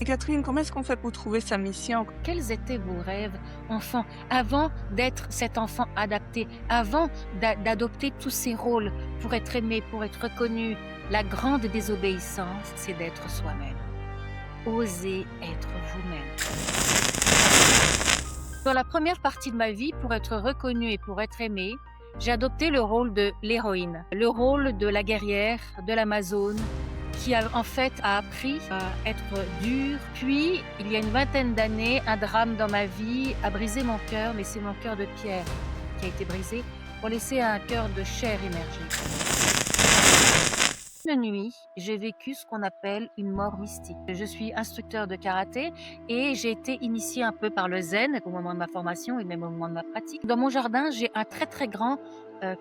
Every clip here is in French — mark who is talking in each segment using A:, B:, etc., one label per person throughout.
A: Et Catherine, comment est-ce qu'on fait pour trouver sa mission?
B: Quels étaient vos rêves enfant, avant d'être cet enfant adapté, avant d'adopter tous ces rôles pour être aimé, pour être reconnu? La grande désobéissance, c'est d'être soi-même. Osez être vous-même. Dans la première partie de ma vie, pour être reconnue et pour être aimée, j'ai adopté le rôle de l'héroïne, le rôle de la guerrière, de l'Amazone, qui a en fait a appris à être dure. Puis, il y a une vingtaine d'années, un drame dans ma vie a brisé mon cœur, mais c'est mon cœur de pierre qui a été brisé pour laisser un cœur de chair émerger. Une nuit, j'ai vécu ce qu'on appelle une mort mystique. Je suis instructeur de karaté et j'ai été initiée un peu par le zen au moment de ma formation et même au moment de ma pratique. Dans mon jardin, j'ai un très très grand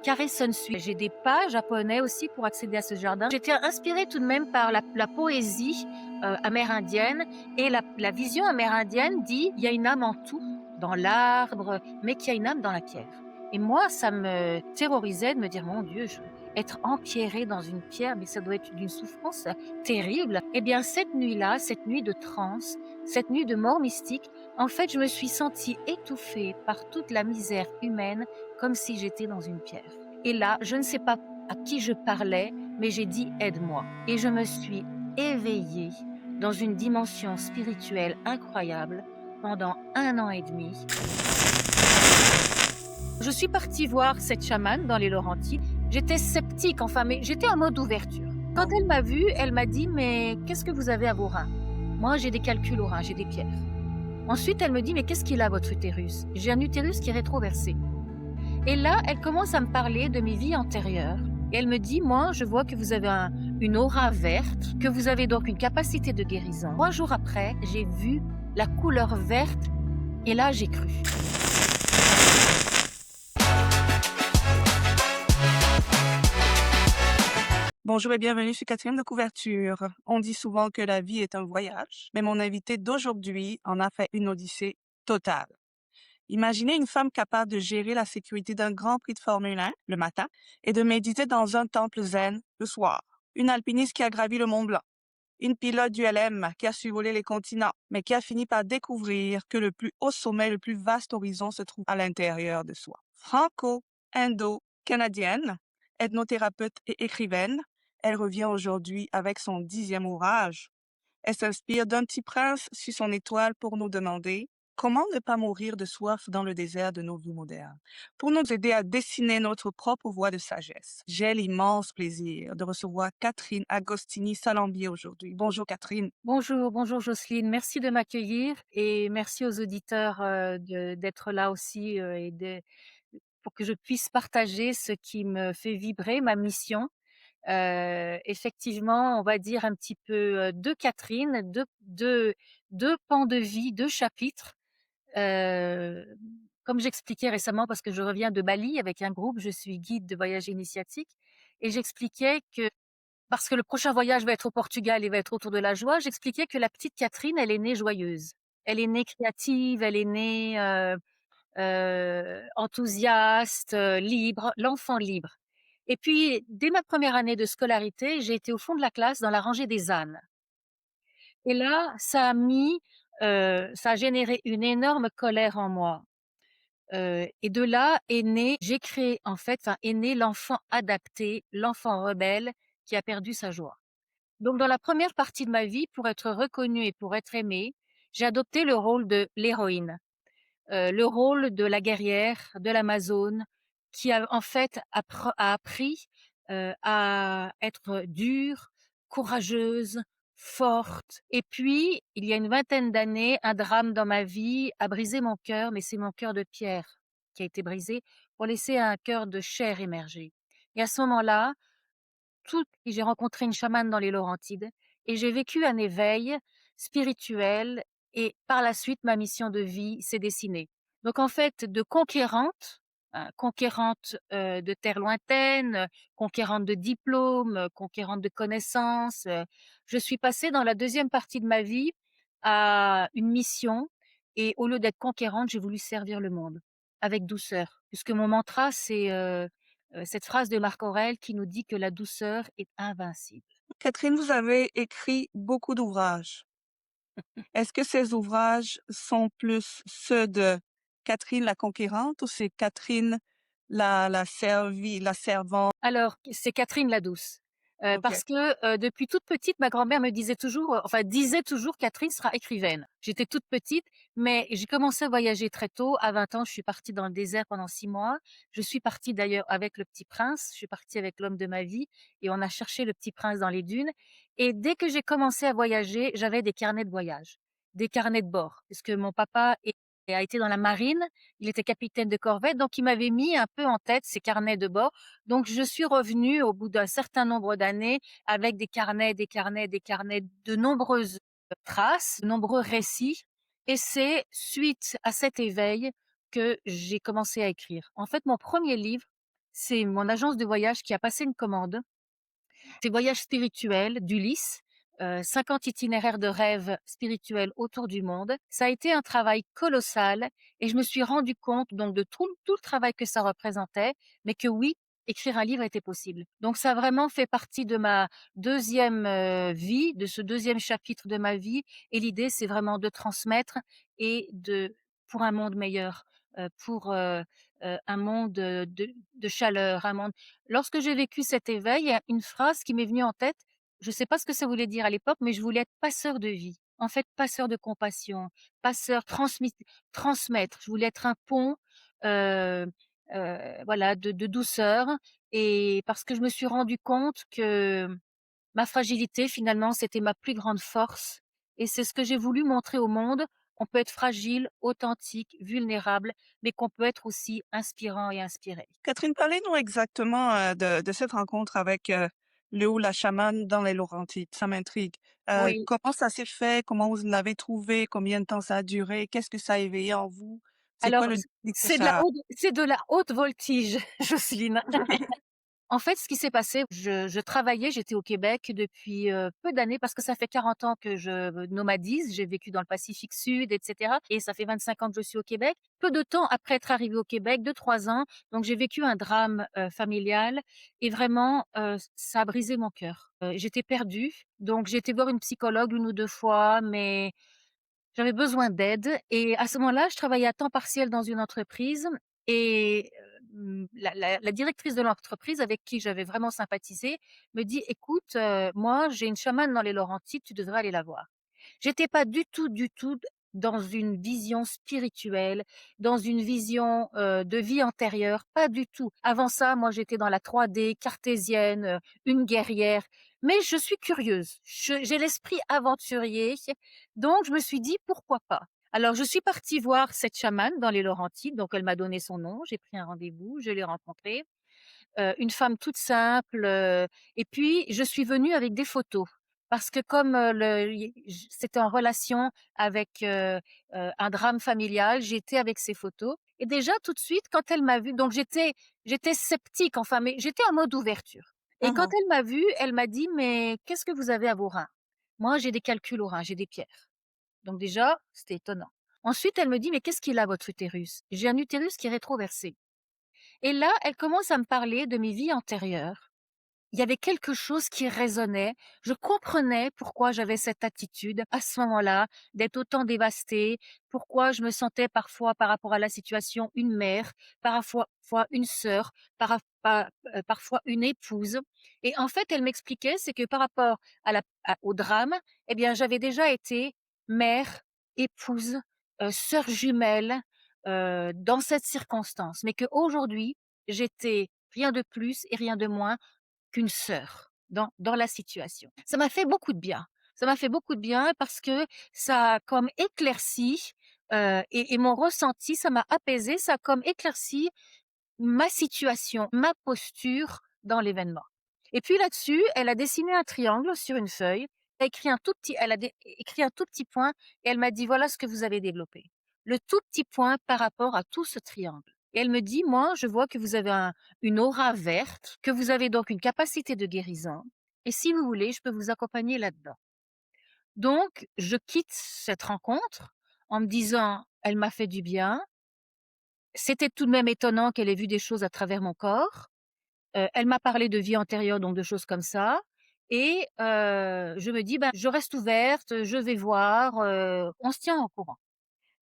B: carré Sunsui. J'ai des pas japonais aussi pour accéder à ce jardin. J'étais inspirée tout de même par la poésie amérindienne et la vision amérindienne dit il y a une âme en tout, dans l'arbre, mais qu'il y a une âme dans la pierre. Et moi, ça me terrorisait de me dire, mon Dieu, être empierré dans une pierre, mais ça doit être d'une souffrance terrible. Eh bien, cette nuit-là, cette nuit de transe, cette nuit de mort mystique, en fait, je me suis sentie étouffée par toute la misère humaine, comme si j'étais dans une pierre. Et là, je ne sais pas à qui je parlais, mais j'ai dit aide-moi. Et je me suis éveillée dans une dimension spirituelle incroyable pendant 1 an et demi. Je suis partie voir cette chamane dans les Laurentides. J'étais sceptique, enfin, mais j'étais en mode ouverture. Quand elle m'a vue, elle m'a dit, mais qu'est-ce que vous avez à vos reins? Moi, j'ai des calculs aux reins, j'ai des pierres. Ensuite, elle me dit, mais qu'est-ce qu'il a, votre utérus? J'ai un utérus qui est rétroversé. Et là, elle commence à me parler de mes vies antérieures. Et elle me dit, moi, je vois que vous avez une aura verte, que vous avez donc une capacité de guérison. 3 jours après, j'ai vu la couleur verte et là, j'ai cru.
A: Bonjour et bienvenue sur Quatrième de couverture. On dit souvent que la vie est un voyage, mais mon invité d'aujourd'hui en a fait une odyssée totale. Imaginez une femme capable de gérer la sécurité d'un grand prix de Formule 1 le matin et de méditer dans un temple zen le soir. Une alpiniste qui a gravi le Mont Blanc. Une pilote du LM qui a survolé les continents, mais qui a fini par découvrir que le plus haut sommet, le plus vaste horizon se trouve à l'intérieur de soi. Franco-indo-canadienne, ethnothérapeute et écrivaine, elle revient aujourd'hui avec son 10e ouvrage. Elle s'inspire d'un petit prince sur son étoile pour nous demander comment ne pas mourir de soif dans le désert de nos vies modernes, pour nous aider à dessiner notre propre voie de sagesse. J'ai l'immense plaisir de recevoir Catherine Agostini-Salambier aujourd'hui. Bonjour Catherine.
B: Bonjour, bonjour Jocelyne, merci de m'accueillir et merci aux auditeurs d'être là aussi pour que je puisse partager ce qui me fait vibrer, ma mission. Effectivement, on va dire un petit peu deux Catherine, deux pans de vie, deux chapitres. Euh, Comme j'expliquais récemment, parce que je reviens de Bali avec un groupe, je suis guide de voyage initiatique, et j'expliquais que parce que le prochain voyage va être au Portugal et va être autour de la joie, j'expliquais que la petite Catherine, elle est née joyeuse. Elle est née créative, elle est née enthousiaste, libre, l'enfant libre. Et puis, dès ma première année de scolarité, j'ai été au fond de la classe dans la rangée des ânes. Et là, ça a généré une énorme colère en moi. Et de là j'ai créé en fait, enfin, est né l'enfant adapté, l'enfant rebelle qui a perdu sa joie. Donc dans la première partie de ma vie, pour être reconnue et pour être aimée, j'ai adopté le rôle de l'héroïne, le rôle de la guerrière, de l'Amazone, qui a en fait a appris, à être dure, courageuse, forte. Et puis, il y a une vingtaine d'années, un drame dans ma vie a brisé mon cœur, mais c'est mon cœur de pierre qui a été brisé pour laisser un cœur de chair émerger. Et à ce moment-là, j'ai rencontré une chamane dans les Laurentides et j'ai vécu un éveil spirituel et par la suite, ma mission de vie s'est dessinée. Donc en fait, de conquérante, conquérante de terres lointaines, conquérante de diplômes, conquérante de connaissances, je suis passée dans la deuxième partie de ma vie à une mission et au lieu d'être conquérante, j'ai voulu servir le monde avec douceur. Puisque mon mantra, c'est cette phrase de Marc Aurèle qui nous dit que la douceur est invincible.
A: Catherine, vous avez écrit beaucoup d'ouvrages. Est-ce que ces ouvrages sont plus ceux de Catherine la Conquérante ou c'est Catherine la servante?
B: Alors, c'est Catherine la Douce.
A: OK.
B: Parce que, depuis toute petite, ma grand-mère me disait toujours, enfin disait toujours: «Catherine sera écrivaine». J'étais toute petite, mais j'ai commencé à voyager très tôt. À 20 ans, je suis partie dans le désert pendant 6 mois. Je suis partie d'ailleurs avec Le Petit Prince. Je suis partie avec l'homme de ma vie et on a cherché Le Petit Prince dans les dunes et dès que j'ai commencé à voyager, j'avais des carnets de voyage, des carnets de bord puisque mon papa a été dans la marine, il était capitaine de corvette, donc il m'avait mis un peu en tête ces carnets de bord. Donc je suis revenue au bout d'un certain nombre d'années avec des carnets, des carnets, des carnets, de nombreuses traces, de nombreux récits et c'est suite à cet éveil que j'ai commencé à écrire. En fait, mon premier livre, c'est mon agence de voyage qui a passé une commande. C'est Voyages spirituels d'Ulysse, 50 itinéraires de rêves spirituels autour du monde. Ça a été un travail colossal et je me suis rendu compte donc de tout le travail que ça représentait, mais que oui, écrire un livre était possible. Donc ça a vraiment fait partie de ma deuxième vie, de ce deuxième chapitre de ma vie et l'idée, c'est vraiment de transmettre et de pour un monde meilleur, pour un monde, de chaleur, un monde lorsque j'ai vécu cet éveil, il y a une phrase qui m'est venue en tête. Je ne sais pas ce que ça voulait dire à l'époque, mais je voulais être passeur de vie. En fait, passeur de compassion, passeur, transmettre. Je voulais être un pont, heu voilà, de douceur et parce que je me suis rendu compte que ma fragilité, finalement, c'était ma plus grande force et c'est ce que j'ai voulu montrer au monde. On peut être fragile, authentique, vulnérable, mais qu'on peut être aussi inspirant et inspiré.
A: Catherine, parlez-nous exactement, de cette rencontre avec, Léo la chamane dans les Laurentides. Ça m'intrigue.
B: Oui.
A: Comment ça s'est fait? Comment vous l'avez trouvé? Combien de temps ça a duré? Qu'est-ce que ça a éveillé en vous? C'est quoi
B: Alors,
A: le déclic que
B: c'est de la
A: ça a?
B: haute voltige, Jocelyne. En fait, ce qui s'est passé, je travaillais, j'étais au Québec depuis, peu d'années parce que ça fait 40 ans que je nomadise. J'ai vécu dans le Pacifique Sud et cetera et ça fait 25 ans que je suis au Québec. Peu de temps après être arrivée au Québec, 2-3 ans, donc j'ai vécu un drame, familial et vraiment, ça a brisé mon cœur. J'étais perdue, donc j'ai été voir une psychologue 1 ou 2 fois, mais j'avais besoin d'aide et à ce moment-là, je travaillais à temps partiel dans une entreprise et la directrice de l'entreprise avec qui j'avais vraiment sympathisé me dit: «Écoute, moi, j'ai une chamane dans les Laurentides, tu devrais aller la voir». J'étais pas du tout dans une vision spirituelle, dans une vision, de vie antérieure, pas du tout. Avant ça, moi, j'étais dans la 3D cartésienne, une guerrière, mais je suis curieuse. J'ai l'esprit aventurier, donc je me suis dit: «Pourquoi pas?» Alors je suis partie voir cette chamane dans les Laurentides, donc elle m'a donné son nom, j'ai pris un rendez-vous, je l'ai rencontrée. Une femme toute simple, et puis je suis venue avec des photos parce que comme, le i j c'était en relation avec, un drame familial, j'étais avec ces photos et déjà tout de suite quand elle m'a vue donc j'étais sceptique enfin, mais j'étais en mode ouverture et
A: Mmh
B: quand
A: mh.
B: elle m'a vue, elle m'a dit: «Mais qu'est-ce que vous avez à vos reins?» Moi, j'ai des calculs aux reins, j'ai des pierres. Donc déjà, c'était étonnant. Ensuite, elle me dit: «Mais qu'est-ce qu'il a votre utérus?» J'ai un utérus qui est rétroversé. Et là, elle commence à me parler de mes vies antérieures. Il y avait quelque chose qui résonnait. Je comprenais pourquoi j'avais cette attitude à ce moment-là, d'être autant dévastée, pourquoi je me sentais parfois par rapport à la situation une mère, parfois une sœur, parfois une épouse. Et en fait, elle m'expliquait, c'est que par rapport au drame, eh bien, j'avais déjà été mère, épouse, sœur jumelle dans cette circonstance, mais qu'aujourd'hui, j'étais rien de plus et rien de moins qu'une sœur dans la situation. Ça m'a fait beaucoup de bien. Ça m'a fait beaucoup de bien parce que ça a comme éclairci, et mon ressenti, ça m'a apaisé, ça a comme éclairci ma situation, ma posture dans l'événement. Et puis là-dessus, elle a dessiné un triangle sur une feuille, elle a écrit un tout petit point et elle m'a dit: «Voilà ce que vous avez développé». Le tout petit point par rapport à tout ce triangle. Et elle me dit: «Moi, je vois que vous avez une aura verte, que vous avez donc une capacité de guérison et si vous voulez, je peux vous accompagner là-dedans». Donc je quitte cette rencontre en me disant: «Elle m'a fait du bien». C'était tout de même étonnant qu'elle ait vu des choses à travers mon corps. Elle m'a parlé de vie antérieure, donc de choses comme ça et je me dis: «Ben, je reste ouverte, je vais voir, on se tient au courant».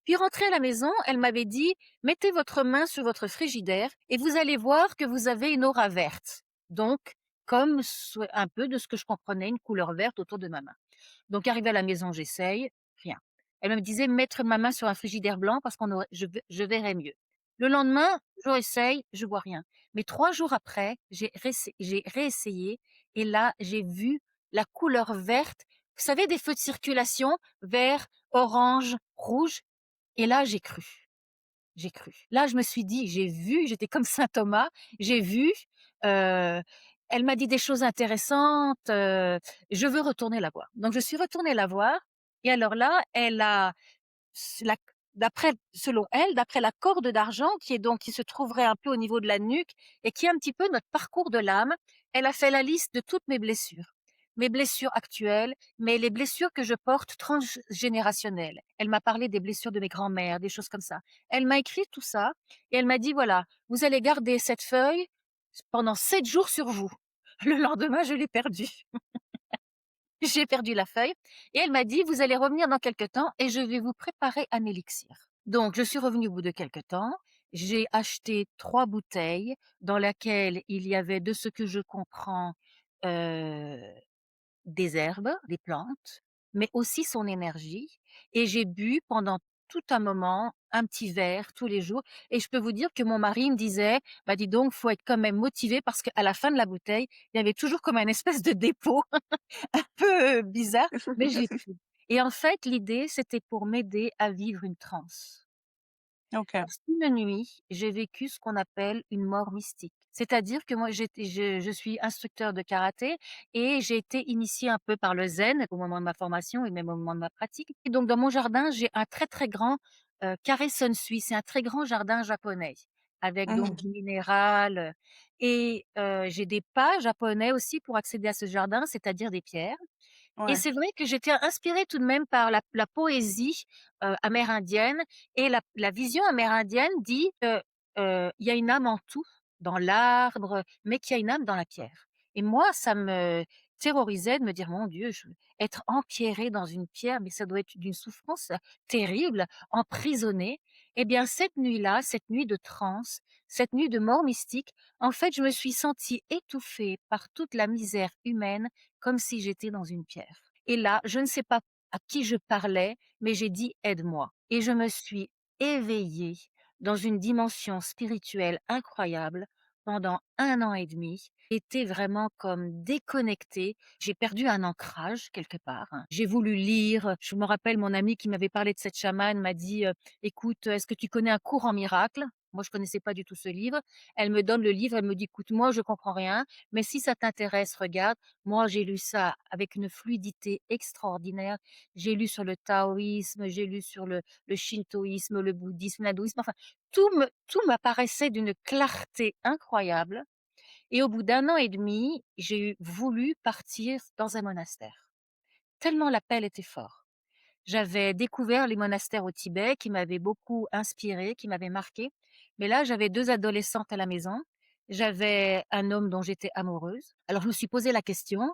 B: Puis rentrée à la maison, elle m'avait dit: «Mettez votre main sur votre frigidaire et vous allez voir que vous avez une aura verte». Donc comme un peu de ce que je comprenais, une couleur verte autour de ma main. Donc arrivée à la maison, j'essaye, rien. Elle me disait: «Mettre ma main sur un frigidaire blanc parce qu'on aurait je verrai mieux». Le lendemain, je réessaye, je vois rien. Mais 3 jours après, j'ai réessayé et là, j'ai vu la couleur verte. Vous savez, des feux de circulation, vert, orange, rouge, et là, j'ai cru. J'ai cru. Là, je me suis dit: «J'ai vu», j'étais comme saint Thomas, j'ai vu, heu, elle m'a dit des choses intéressantes, je veux retourner la voir. Donc je suis retournée la voir et alors là, elle a s la d'après selon elle, d'après la corde d'argent qui se trouverait un peu au niveau de la nuque et qui est un petit peu notre parcours de l'âme, elle a fait la liste de toutes mes blessures. Mes blessures actuelles, mais les blessures que je porte transgénérationnelles. Elle m'a parlé des blessures de mes grands-mères, des choses comme ça. Elle m'a écrit tout ça et elle m'a dit: «Voilà, vous allez garder cette feuille pendant 7 jours sur vous». Le lendemain, je l'ai perdue. J'ai perdu la feuille et elle m'a dit: «Vous allez revenir dans quelque temps et je vais vous préparer un élixir». Donc je suis revenue au bout de quelque temps. J'ai acheté 3 bouteilles dans laquelle il y avait, de ce que je comprends, heu, des herbes, des plantes, mais aussi son énergie, et j'ai bu pendant tout un moment un petit verre tous les jours, et je peux vous dire que mon mari me disait: «Bah, dis donc, faut être quand même motivé», parce qu'à la fin de la bouteille, il y avait toujours comme un espèce de dépôt un peu, bizarre, mais j'ai pu. Et en fait, l'idée, c'était pour m'aider à vivre une transe.
A: OK.
B: Parce qu'une nuit, j'ai vécu ce qu'on appelle une mort mystique. C'est-à-dire que moi, je suis instructeur de karaté et j'ai été initiée un peu par le zen au moment de ma formation et même au moment de ma pratique. Et donc dans mon jardin, j'ai un très, très grand, carré Sunsui. C'est un très grand jardin japonais avec donc
A: Mmh.
B: du minéral, et j'ai des pas japonais aussi pour accéder à ce jardin, c'est-à-dire des pierres. Et
A: Ouais.
B: c'est vrai que j'étais inspirée tout de même par la poésie, amérindienne, et la vision amérindienne dit que, il y a une âme en tout, dans l'arbre, mais qu'il y a une âme dans la pierre. Et moi, ça me terrorisait de me dire: «Mon Dieu, être empierrée dans une pierre, mais ça doit être d'une souffrance terrible, emprisonnée». Eh bien, cette nuit-là, cette nuit de transe, cette nuit de mort mystique, en fait, je me suis sentie étouffée par toute la misère humaine, comme si j'étais dans une pierre. Et là, je ne sais pas à qui je parlais, mais j'ai dit: «Aide-moi», et je me suis éveillée dans une dimension spirituelle incroyable pendant 1 an et demi. J'étais vraiment comme déconnectée. J'ai perdu un ancrage quelque part, hein. J'ai voulu lire. Je me rappelle, mon amie qui m'avait parlé de cette chamane m'a dit: «Écoute, est-ce que tu connais Un cours en miracle?» Moi, je connaissais pas du tout ce livre. Elle me donne le livre, elle me dit: «Écoute, moi, je comprends rien, mais si ça t'intéresse, regarde». Moi, j'ai lu ça avec une fluidité extraordinaire. J'ai lu sur le taoïsme, j'ai lu sur le shintoïsme, le bouddhisme, l'hindouisme, enfin, tout m'apparaissait d'une clarté incroyable, et au bout d'1 an et demi, j'ai voulu partir dans un monastère, tellement l'appel était fort. J'avais découvert les monastères au Tibet qui m'avaient beaucoup inspirée, qui m'avaient marquée, mais là, j'avais 2 adolescentes à la maison, j'avais un homme dont j'étais amoureuse. Alors je me suis posé la question,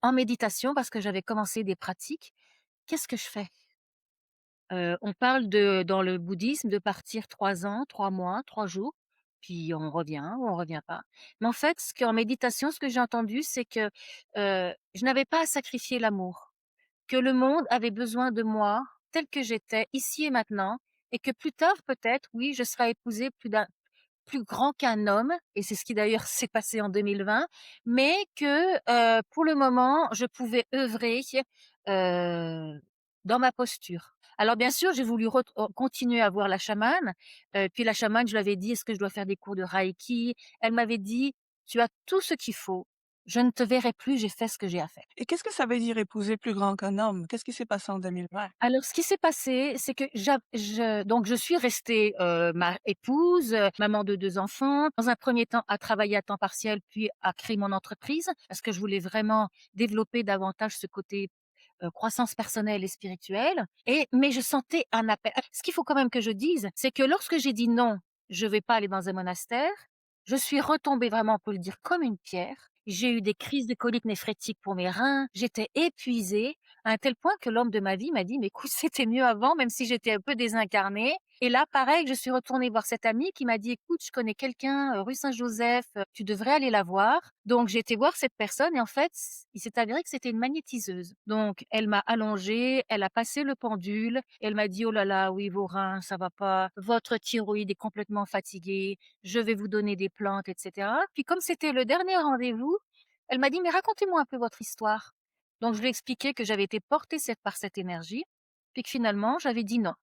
B: en méditation, parce que j'avais commencé des pratiques: «Qu'est-ce que je fais?» On parle dans le bouddhisme, de partir 3 ans, 3 mois, 3 jours, puis on revient ou on revient pas. Mais en fait, ce qu'en méditation, ce que j'ai entendu, c'est que, je n'avais pas à sacrifier l'amour, que le monde avait besoin de moi telle que j'étais, ici et maintenant, et que plus tard, peut-être, oui, je serai épousée plus grand qu'un homme, et c'est ce qui d'ailleurs s'est passé en 2020, mais que, pour le moment, je pouvais œuvrer, heu, dans ma posture. Alors bien sûr, j'ai voulu continuer à voir la chamane, puis la chamane, je lui avais dit: «Est-ce que je dois faire des cours de reiki?» Elle m'avait dit: «Tu as tout ce qu'il faut, je ne te verrai plus, j'ai fait ce que j'ai à faire».
A: Et qu'est-ce que ça veut dire épouser plus grand qu'un homme? Qu'est-ce qui s'est passé en 2020?
B: Alors, ce qui s'est passé, c'est que je suis restée, ma épouse, maman de 2 enfants. Dans un premier temps, à travailler à temps partiel, puis à créer mon entreprise, parce que je voulais vraiment développer davantage ce côté, croissance personnelle et spirituelle, mais je sentais un appel. Ce qu'il faut quand même que je dise, c'est que lorsque j'ai dit: «Non, je vais pas aller dans un monastère», je suis retombée vraiment, on peut le dire, comme une pierre, J'ai eu des crises de coliques néphrétiques pour mes reins. J'étais épuisée à un tel point que l'homme de ma vie m'a dit: «Mais écoute, c'était mieux avant», même si j'étais un peu désincarnée. Et là, pareil, je suis retournée voir cette amie qui m'a dit: «Écoute, je connais quelqu'un, rue Saint-Joseph, tu devrais aller la voir». Donc j'ai été voir cette personne et en fait, il s'est avéré que c'était une magnétiseuse. Donc elle m'a allongée, elle a passé le pendule, elle m'a dit: «Oh là là, oui, vos reins, ça va pas, votre thyroïde est complètement fatiguée, je vais vous donner des plantes» et cetera. Puis comme c'était le dernier rendez-vous, elle m'a dit: «Mais racontez-moi un peu votre histoire». Donc je lui ai expliqué que j'avais été portée par cette énergie, puis que finalement j'avais dit non.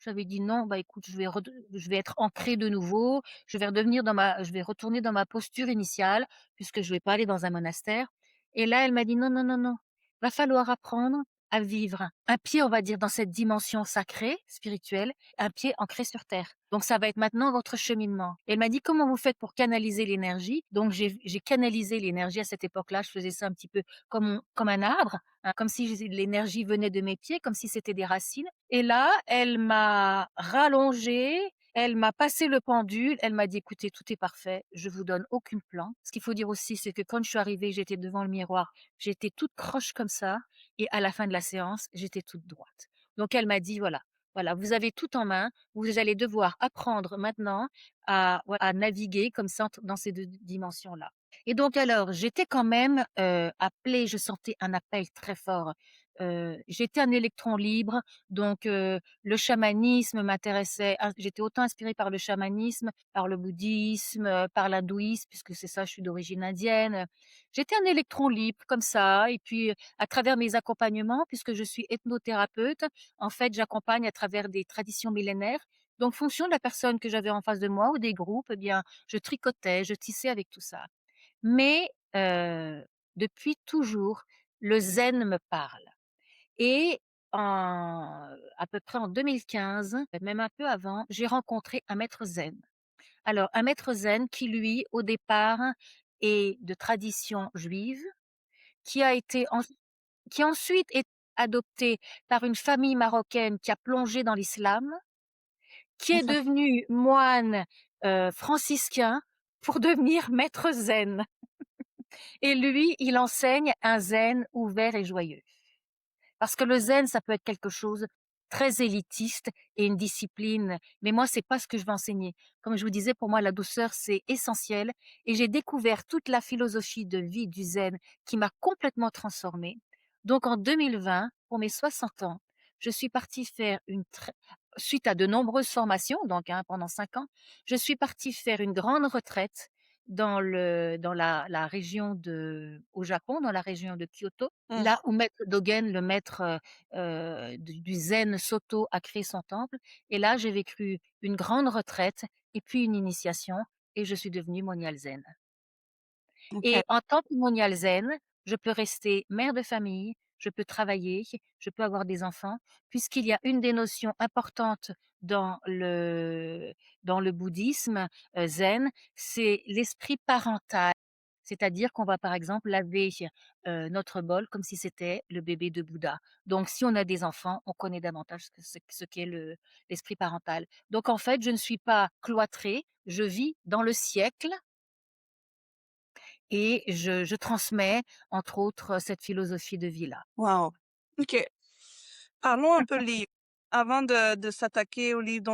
B: J'avais dit: «Non, bah, écoute, je vais être ancrée de nouveau, je vais retourner dans ma posture initiale puisque je vais pas aller dans un monastère». Et là, elle m'a dit: «Non, non, non, non, va falloir apprendre à vivre un pied, on va dire, dans cette dimension sacrée, spirituelle, un pied ancré sur terre. Donc ça va être maintenant votre cheminement». Et elle m'a dit: «Comment vous faites pour canaliser l'énergie?» Donc j'ai canalisé l'énergie à cette époque-là, je faisais ça un petit peu comme un arbre, hein, comme si l'énergie venait de mes pieds, comme si c'était des racines. Et là, elle m'a rallongée, elle m'a passé le pendule, elle m'a dit: «Écoutez, tout est parfait, je vous donne aucune plante». Ce qu'il faut dire aussi, c'est que quand je suis arrivée, j'étais devant le miroir, j'étais toute croche comme ça et à la fin de la séance, j'étais toute droite. Donc elle m'a dit: «Voilà, voilà, vous avez tout en main, vous allez devoir apprendre maintenant à naviguer comme ça dans ces 2 dimensions-là». Et donc alors, j'étais quand même, appelée, je sentais un appel très fort. J'étais un électron libre, donc le chamanisme m'intéressait. J'étais autant inspirée par le chamanisme, par le bouddhisme, par l'hindouisme, puisque c'est ça, je suis d'origine indienne. J'étais un électron libre comme ça et puis, à travers mes accompagnements, puisque je suis ethnothérapeute, en fait, j'accompagne à travers des traditions millénaires. Donc fonction de la personne que j'avais en face de moi ou des groupes, eh bien, je tricotais, je tissais avec tout ça. Mais depuis toujours, le zen me parle. Et à peu près en 2015, même un peu avant, j'ai rencontré un maître zen. Alors un maître zen qui lui, au départ, est de tradition juive, qui a été enс qui ensuite est adopté par une famille marocaine qui a plongé dans l'islam, qui est devenu moine, franciscain pour devenir maître zen. Et lui, il enseigne un zen ouvert et joyeux. Parce que le zen, ça peut être quelque chose très élitiste et une discipline, mais moi, c'est pas ce que je vais enseigner. Comme je vous disais, pour moi, la douceur, c'est essentiel et j'ai découvert toute la philosophie de vie du zen qui m'a complètement transformée. Donc en 2020, pour mes 60 ans, je suis partie faire suite à de nombreuses formations, donc hein, pendant 5 ans, je suis partie faire une grande retraite dans la région au Japon, dans la région de Kyoto.
A: Mmh.
B: Là où maître Dogen, le maître, du zen Soto a créé son temple. Et là, j'ai vécu une grande retraite et puis une initiation et je suis devenue monial zen.
A: OK.
B: Et en tant que monial zen, je peux rester mère de famille, je peux travailler, je peux avoir des enfants, puisqu'il y a une des notions importantes dans le bouddhisme, zen, c'est l'esprit parental. C'est-à-dire qu'on va, par exemple, laver, notre bol comme si c'était le bébé de Bouddha. Donc si on a des enfants, on connaît davantage ce qu'est l'esprit parental. Donc en fait, je ne suis pas cloîtrée, je vis dans le siècle et je transmets, entre autres, cette philosophie de vie-là.
A: Wow. OK. Parlons un peu livre. Avant de s'attaquer au livre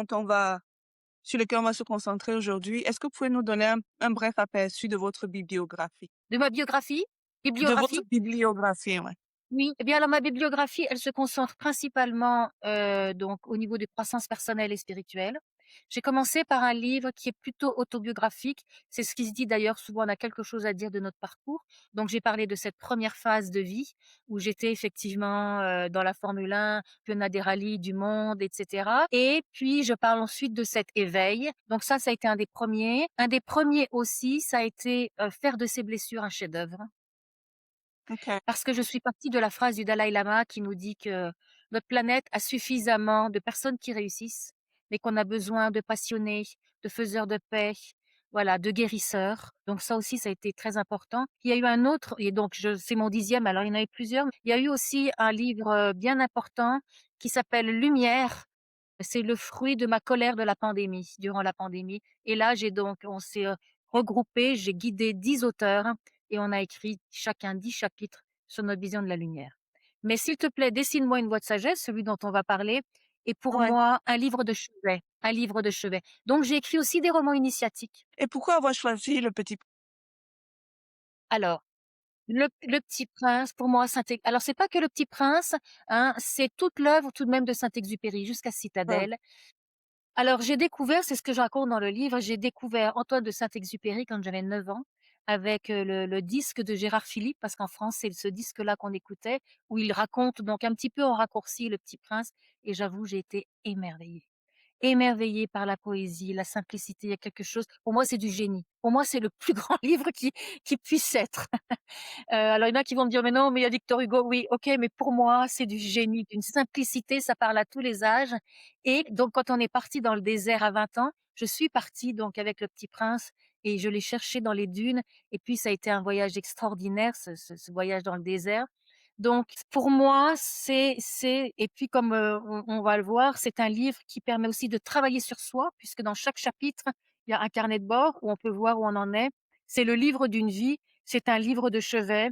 A: sur lequel on va se concentrer aujourd'hui, est-ce que vous pouvez nous donner un bref aperçu de votre bibliographie?
B: De ma biographie?
A: De votre
B: Bibliographie?
A: bibliographie, ouais.
B: Oui, eh bien, alors ma bibliographie, elle se concentre principalement, donc au niveau de croissance personnelle et spirituelle. J'ai commencé par un livre qui est plutôt autobiographique. C'est ce qui se dit d'ailleurs, souvent on a quelque chose à dire de notre parcours. Donc j'ai parlé de cette première phase de vie où j'étais effectivement, dans la Formule 1, championat des rallyes du monde et cetera. Et puis je parle ensuite de cet éveil. Donc ça a été un des premiers. Un des premiers aussi, ça a été, faire de ses blessures un chef-d'œuvre.
A: OK.
B: Parce que je suis partie de la phrase du Dalaï Lama qui nous dit que notre planète a suffisamment de personnes qui réussissent, mais qu'on a besoin de passionnés, de faiseurs de paix, voilà, de guérisseurs. Donc ça aussi, ça a été très important. Il y a eu un autre, et donc c'est mon 10e, alors il y en a eu plusieurs. Il y a eu aussi un livre bien important qui s'appelle Lumière. C'est le fruit de ma colère de la pandémie, durant la pandémie. Et là, on s'est regroupé, j'ai guidé 10 auteurs et on a écrit chacun 10 chapitres sur notre vision de la lumière. Mais s'il te plaît, dessine-moi une voie de sagesse, celui dont on va parler, est pour
A: Ouais.
B: moi un livre de chevet, un livre de chevet. Donc j'ai écrit aussi des romans initiatiques.
A: Et pourquoi avoir choisi Le Petit
B: Alors, le Petit Prince, pour moi, alors c'est pas que Le Petit Prince, hein, c'est toute l'œuvre tout de même de Saint-Exupéry jusqu'à
A: Prince?
B: Citadelle. Alors j'ai découvert, c'est ce que je raconte dans le livre, j'ai découvert Antoine de Saint-Exupéry quand j'avais 9 ans avec, le disque de Gérard Philipe, parce qu'en France, c'est ce disque-là qu'on écoutait, où il raconte donc un petit peu en raccourci Le Petit Prince et j'avoue, j'ai été émerveillée. Émerveillée par la poésie, la simplicité, il y a quelque chose pour moi, c'est du génie. Pour moi, c'est le plus grand livre qui puisse être. Alors il y en a qui vont me dire: «Mais non, mais il y a Victor Hugo». Oui, OK, mais pour moi, c'est du génie, d'une simplicité, ça parle à tous les âges et donc quand on est parti dans le désert à 20 ans, je suis partie donc avec Le Petit Prince et je l'ai cherché dans les dunes et puis ça a été un voyage extraordinaire, ce voyage dans le désert. Donc pour moi, c'est et puis comme, on va le voir, c'est un livre qui permet aussi de travailler sur soi puisque dans chaque chapitre, il y a un carnet de bord où on peut voir où on en est. C'est le livre d'une vie, c'est un livre de chevet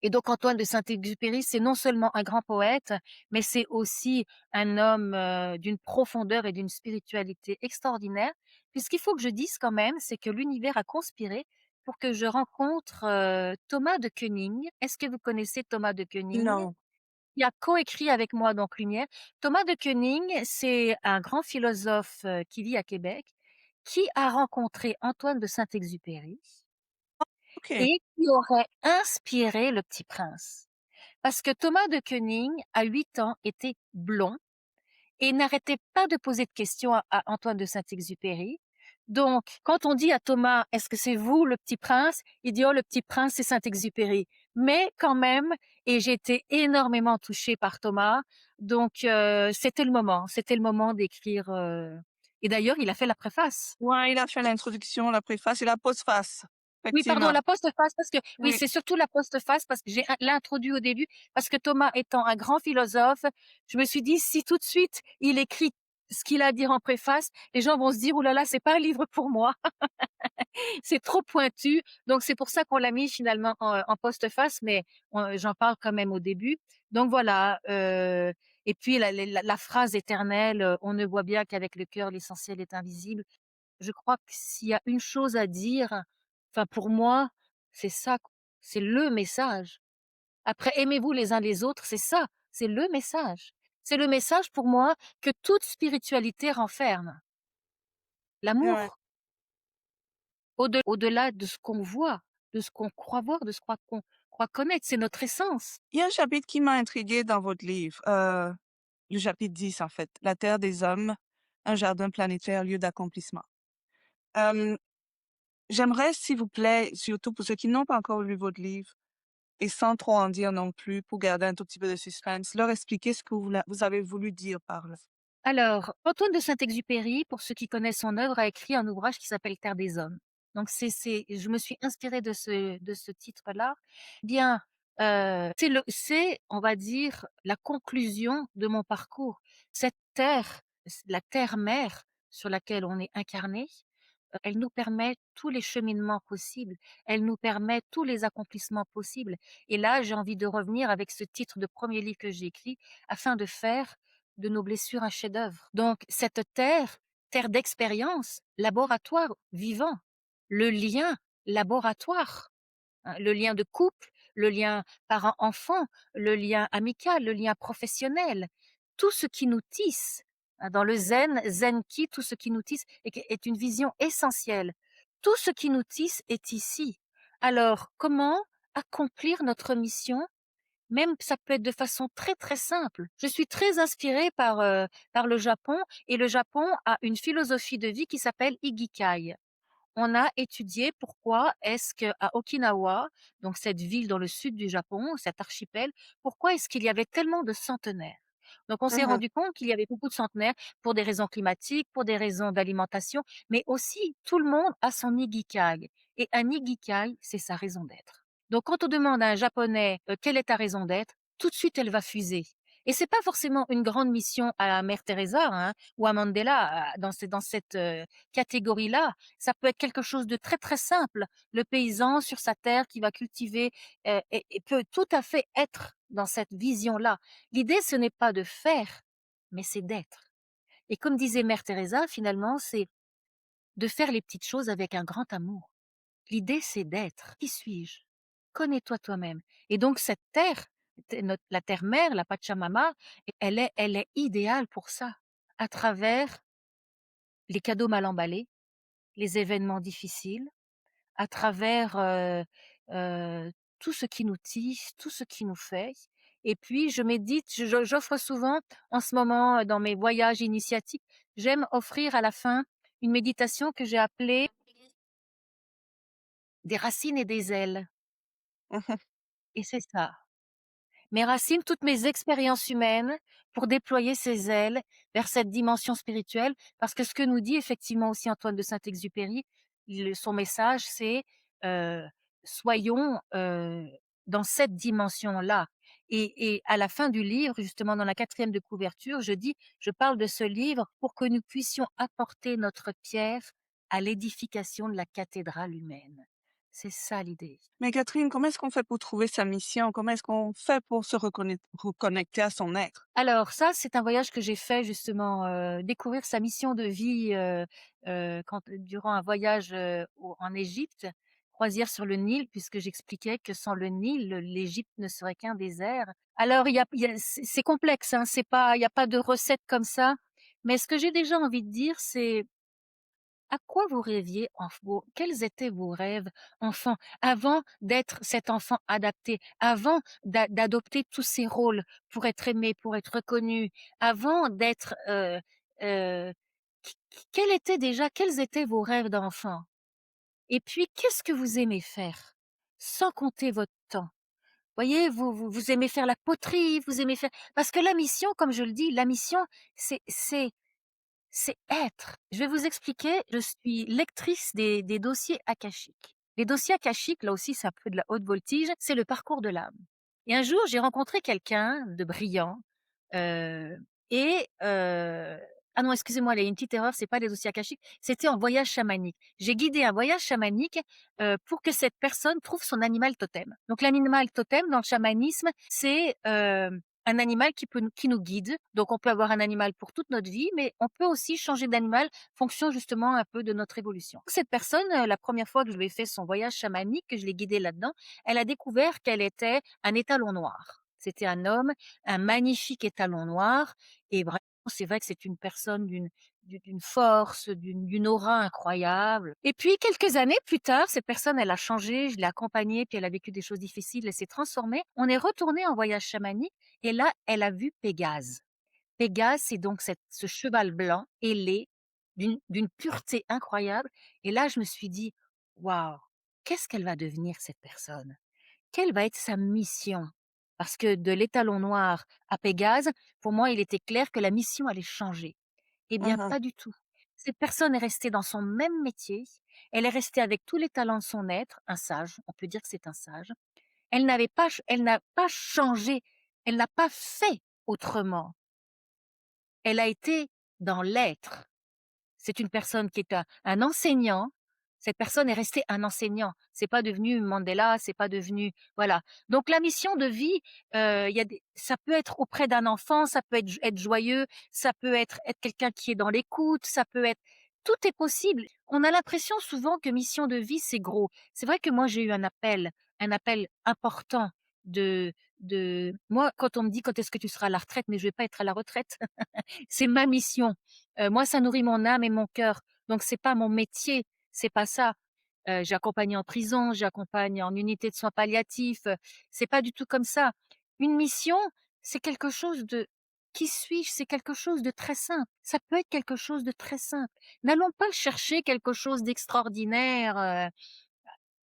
B: et donc Antoine de Saint-Exupéry, c'est non seulement un grand poète, mais c'est aussi un homme, d'une profondeur et d'une spiritualité extraordinaire. Puisqu'il faut que je dise quand même, c'est que l'univers a conspiré pour que je rencontre, Thomas de Kœnig. Est-ce que vous connaissez Thomas de Kœnig?
A: Non.
B: Qui a coécrit avec moi donc Lumière. Thomas de Kœnig, c'est un grand philosophe, qui vit à Québec, qui a rencontré Antoine de Saint-Exupéry
A: OK.
B: et qui aurait inspiré Le Petit Prince. Parce que Thomas de Kœnig, à 8 ans, était blond et n'arrêtait pas de poser de questions à Antoine de Saint-Exupéry. Donc, quand on dit à Thomas: «Est-ce que c'est vous le Petit Prince?» Il dit: «Oh, le Petit Prince, c'est Saint-Exupéry». Mais quand même, et j'ai été énormément touchée par Thomas, donc c'était le moment d'écrire, et d'ailleurs, il a fait la préface.
A: Ouais, il a fait l'introduction, la préface et la postface.
B: Oui, pardon,
A: Effectivement.
B: la postface parce que oui,
A: Oui.
B: c'est surtout la postface parce que j'ai l'introduit au début, parce que Thomas étant un grand philosophe, je me suis dit: «Si tout de suite il écrit ce qu'il a à dire en préface, les gens vont se dire: "Ouh là là, c'est pas un livre pour moi, c'est trop pointu"». Donc c'est pour ça qu'on l'a mis finalement en postface, mais j'en parle quand même au début. Donc voilà, et puis la phrase éternelle, «On ne voit bien qu'avec le cœur, l'essentiel est invisible». Je crois que s'il y a une chose à dire, enfin pour moi, c'est ça, q c'est le message. Après aimez-vous les uns les autres, c'est ça, c'est le message. C'est le message pour moi que toute spiritualité renferme.
A: Ouais.
B: L'amour, au-delà de ce qu'on voit, de ce qu'on croit voir, de ce qu'on croit connaître, c'est notre essence.
A: Il y a un chapitre qui m'a intriguée dans votre livre, le chapitre 10 en fait, La Terre des hommes, un jardin planétaire, lieu d'accomplissement. Hem, J'aimerais s'il vous plaît, surtout pour ceux qui n'ont pas encore lu votre livre et sans trop en dire non plus, pour garder un tout petit peu de suspense, leur expliquer ce que vous avez voulu dire par là.
B: Alors, Antoine de Saint-Exupéry, pour ceux qui connaissent son œuvre, a écrit un ouvrage qui s'appelle Terre des hommes. Donc je me suis inspirée de ce titre-là. Bien, c'est, on va dire, la conclusion de mon parcours. Cette terre, la terre-mère sur laquelle on est incarné, elle nous permet tous les cheminements possibles. Elle nous permet tous les accomplissements possibles. Et là, j'ai envie de revenir avec ce titre de premier livre que j'ai écrit afin de faire de nos blessures un chef-d'œuvre. Donc cette terre, terre d'expérience, laboratoire vivant, le lien laboratoire, hein, le lien de couple, le lien parent-enfant, le lien amical, le lien professionnel, tout ce qui nous tisse, hein, dans le zen, zenki, tout ce qui nous tisse est une vision essentielle. Tout ce qui nous tisse est ici. Alors, comment accomplir notre mission? Même ça peut être de façon très, très simple. Je suis très inspirée par le Japon et le Japon a une philosophie de vie qui s'appelle Ikigai. On a étudié pourquoi est-ce qu'à Okinawa, donc cette ville dans le sud du Japon, cet archipel, pourquoi est-ce qu'il y avait tellement de centenaires? Donc on s'est
A: Mmh.
B: rendu compte qu'il y avait beaucoup de centenaires pour des raisons climatiques, pour des raisons d'alimentation, mais aussi tout le monde a son ikigai. Et un ikigai, c'est sa raison d'être. Donc quand on demande à un Japonais quelle est ta raison d'être, tout de suite elle va fuser. Et c'est pas forcément une grande mission à la mère Teresa, hein, ou à Mandela, dans cette, catégorie-là. Ça peut être quelque chose de très, très simple. Le paysan sur sa terre qui va cultiver, et peut tout à fait être dans cette vision-là. L'idée, ce n'est pas de faire, mais c'est d'être. Et comme disait mère Teresa, finalement, c'est de faire les petites choses avec un grand amour. L'idée, c'est d'être. Qui suis-je? Connais-toi toi-même. Et donc cette terre, la terre-mère, la Pachamama, elle est idéale pour ça. À travers les cadeaux mal emballés, les événements difficiles, à travers tout ce qui nous tisse, tout ce qui nous fait. Et puis je médite, j'offre souvent en ce moment dans mes voyages initiatiques, j'aime offrir à la fin une méditation que j'ai appelée des racines et des ailes.
A: Mmh.
B: Et c'est ça. Mes racines, toutes mes expériences humaines pour déployer ses ailes vers cette dimension spirituelle. Parce que ce que nous dit effectivement aussi Antoine de Saint-Exupéry, son message, c'est euh, soyons dans cette dimension-là. Et à la fin du livre, justement dans la quatrième de couverture, je parle de ce livre pour que nous puissions apporter notre pierre à l'édification de la cathédrale humaine. C'est ça l'idée.
A: Mais Catherine, comment est-ce qu'on fait pour trouver sa mission? Comment est-ce qu'on fait pour se reconnecter à son être?
B: Alors ça, c'est un voyage que j'ai fait justement, découvrir sa mission de vie, durant un voyage, en Égypte, croisière sur le Nil, puisque j'expliquais que sans le Nil, l'Égypte ne serait qu'un désert. Alors c'est complexe, hein, c'est pas il y a pas de recette comme ça, mais ce que j'ai déjà envie de dire, c'est à quoi vous rêviez quels étaient vos rêves enfant, avant d'être cet enfant adapté, avant d'adopter tous ces rôles pour être aimé, pour être reconnu, avant d'être, quels étaient vos rêves d'enfant? Et puis qu'est-ce que vous aimez faire? Sans compter votre temps. Voyez, vous aimez faire la poterie, vous aimez faire parce que la mission, comme je le dis, la mission, c'est être. Je vais vous expliquer, je suis lectrice des dossiers akashiques. Les dossiers akashiques, là aussi, c'est un peu de la haute voltige, c'est le parcours de l'âme. Et un jour, j'ai rencontré quelqu'un de brillant, heu et ah non, excusez-moi, il y a une petite erreur, c'est pas les dossiers akashiques, c'était en voyage chamanique. J'ai guidé un voyage chamanique, pour que cette personne trouve son animal totem. Donc l'animal totem dans le chamanisme, c'est, un animal qui nous guide. Donc on peut avoir un animal pour toute notre vie, mais on peut aussi changer d'animal fonction justement un peu de notre évolution. Cette personne, la première fois que je lui ai fait son voyage chamanique, que je l'ai guidée là-dedans, elle a découvert qu'elle était un étalon noir. C'était un homme, un magnifique étalon noir et vraiment, c'est vrai que c'est une personne d'une force, d'une aura incroyable. Et puis quelques années plus tard, cette personne, elle a changé, je l'ai accompagnée, puis elle a vécu des choses difficiles, elle s'est transformée. On est retourné en voyage chamanique et là, elle a vu Pégase. Pégase, c'est donc ce cheval blanc ailé d'une pureté incroyable. Et là, je me suis dit, waouh, qu'est-ce qu'elle va devenir cette personne? Quelle va être sa mission? Parce que de l'étalon noir à Pégase, pour moi, il était clair que la mission allait changer. Eh bien,
A: Mmh.
B: pas du tout. Cette personne est restée dans son même métier. Elle est restée avec tous les talents de son être, un sage. On peut dire que c'est un sage. Elle n'a pas changé. Elle n'a pas fait autrement. Elle a été dans l'être. C'est une personne qui est un enseignant. Cette personne est restée un enseignant. C'est pas devenu Mandela, c'est pas devenu voilà. Donc la mission de vie, il y a ça peut être auprès d'un enfant, ça peut être joyeux, ça peut être quelqu'un qui est dans l'écoute, ça peut être tout est possible. On a l'impression souvent que mission de vie, c'est gros. C'est vrai que moi j'ai eu un appel important de moi quand on me dit: «Quand est-ce que tu seras à la retraite?» mais je vais pas être à la retraite. C'est ma mission. Moi, ça nourrit mon âme et mon cœur. Donc c'est pas mon métier, c'est pas ça. J'accompagne en prison, j'accompagne en unité de soins palliatifs, c'est pas du tout comme ça. Une mission, c'est quelque chose de qui suis-je? C'est quelque chose de très simple. Ça peut être quelque chose de très simple. N'allons pas chercher quelque chose d'extraordinaire,